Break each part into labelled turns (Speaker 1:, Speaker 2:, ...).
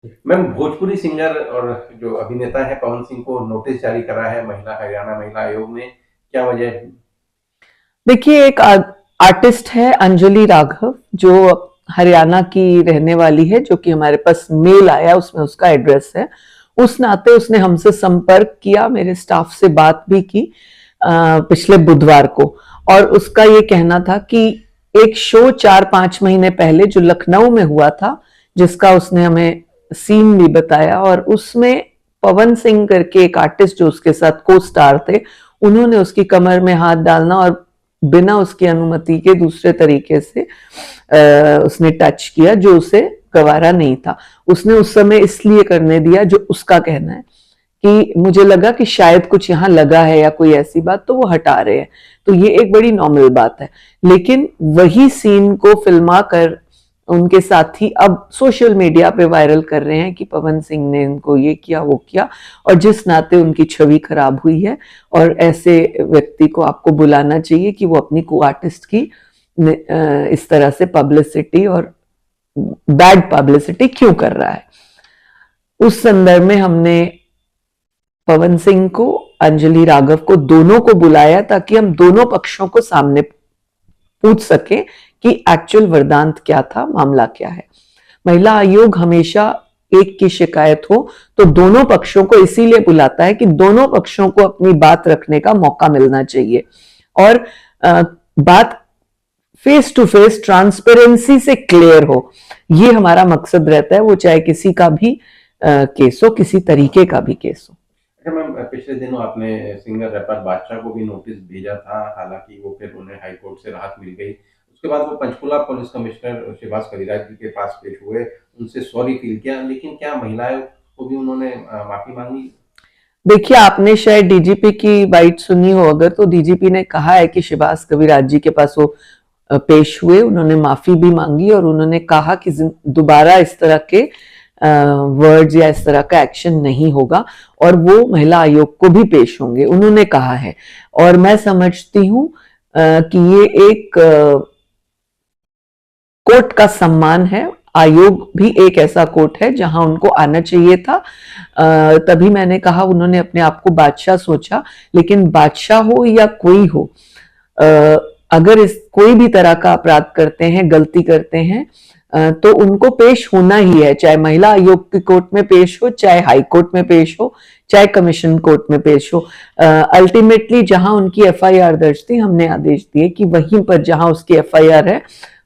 Speaker 1: Ma'am, Bhojpuri singer और जो अभिनेता है पवन सिंह को नोटिस जारी करा है हरियाणा महिला आयोग ने, क्या वजह है?
Speaker 2: देखिए, एक आर्टिस्ट है अंजलि राघव, जो हरियाणा की रहने वाली है, जो कि हमारे पास मेल आया, उसमें उसका एड्रेस है। उस नाते उसने हमसे संपर्क किया, मेरे स्टाफ से बात भी की पिछले बुधवार को। और उसका ये कहना था कि एक शो 4-5 महीने पहले जो लखनऊ में हुआ था, जिसका उसने हमें सीन भी बताया, और उसमें पवन सिंह करके एक आर्टिस्ट जो उसके साथ को स्टार थे, उन्होंने उसकी कमर में हाथ डालना और बिना उसकी अनुमति के दूसरे तरीके से उसने टच किया, जो उसे गवारा नहीं था। उसने उस समय इसलिए करने दिया, जो उसका कहना है कि मुझे लगा कि शायद कुछ यहाँ लगा है या कोई ऐसी बात, तो वो हटा रहे हैं। तो ये एक बड़ी नॉर्मल बात है। लेकिन वही सीन को फिल्मा कर उनके साथी अब सोशल मीडिया पे वायरल कर रहे हैं कि पवन सिंह ने इनको ये किया वो किया, और जिस नाते उनकी छवि खराब हुई है, और ऐसे व्यक्ति को आपको बुलाना चाहिए कि वो अपनी को आर्टिस्ट की इस तरह से पब्लिसिटी और बैड पब्लिसिटी क्यों कर रहा है। उस संदर्भ में हमने पवन सिंह को, अंजलि राघव को, दोनों को बुलाया ताकि हम दोनों पक्षों को सामने पूछ सके कि एक्चुअल वरदांत क्या था, मामला क्या है। महिला आयोग हमेशा एक की शिकायत हो तो दोनों पक्षों को इसीलिए बुलाता है कि दोनों पक्षों को अपनी बात रखने का मौका मिलना चाहिए, और बात फेस टू फेस ट्रांसपेरेंसी से क्लियर हो। ये हमारा मकसद रहता है, वो चाहे किसी का भी केस हो, किसी तरीके का भी केस हो।
Speaker 1: अच्छा मैम, पिछले दिनों आपने सिंगर रैपर बादशाह को भी नोटिस भेजा था, हालांकि वो फिर उन्हें हाई कोर्ट से राहत मिल गई। उसके बाद वो पंचकुला पुलिस कमिश्नर शिवास कविराज जी के पास पेश हुए, उनसे सॉरी फील किया, लेकिन क्या महिलाओं को भी उन्होंने माफी मांगी?
Speaker 2: देखिए, आपने शायद डीजीपी की बाइट सुनी हो अगर, तो डीजीपी ने कहा है कि शिवास कविराज जी के पास वो पेश हुए, उन्होंने माफी भी मांगी, और उन्होंने कहा कि दोबारा इस तरह के वर्ड्स या इस तरह का एक्शन नहीं होगा, और वो महिला आयोग को भी पेश होंगे, उन्होंने कहा है। और मैं समझती हूँ कि ये एक कोर्ट का सम्मान है। आयोग भी एक ऐसा कोर्ट है जहां उनको आना चाहिए था। तभी मैंने कहा, उन्होंने अपने आप को बादशाह सोचा, लेकिन बादशाह हो या कोई हो, अगर इस कोई भी तरह का अपराध करते हैं, गलती करते हैं, तो उनको पेश होना ही है, चाहे महिला आयोग की कोर्ट में पेश हो, चाहे हाई कोर्ट में पेश हो, चाहे कमीशन कोर्ट में पेश हो। अल्टीमेटली जहां उनकी एफआईआर दर्ज थी, हमने आदेश दिए कि वहीं पर जहां उसकी एफआईआर है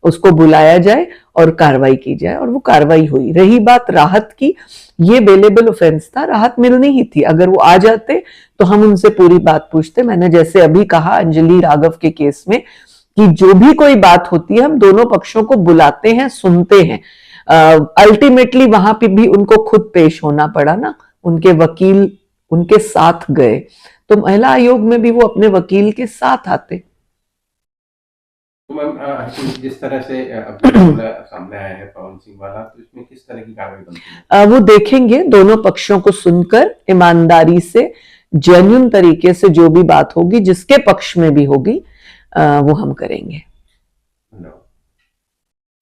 Speaker 2: उसको बुलाया जाए और कार्रवाई की जाए, और वो कार्रवाई हुई। रही बात राहत की, ये बेलेबल ऑफेंस था, राहत मिलनी ही थी। अगर वो आ जाते तो हम उनसे पूरी बात पूछते। मैंने जैसे अभी कहा अंजलि राघव के केस में कि जो भी कोई बात होती है, हम दोनों पक्षों को बुलाते हैं, सुनते हैं। अल्टीमेटली वहां पे भी उनको खुद पेश होना पड़ा ना, उनके वकील उनके साथ गए, तो महिला आयोग में भी वो अपने वकील के साथ आते।
Speaker 1: तो मैम, जिस तरह से अभी मामला सामने आया है पवन सिंह वाला, तो इसमें किस तरह की कार्रवाई बनती है?
Speaker 2: वो देखेंगे, दोनों पक्षों को सुनकर ईमानदारी से, जेन्युइन तरीके से जो भी बात होगी, जिसके पक्ष में भी होगी, वो हम करेंगे।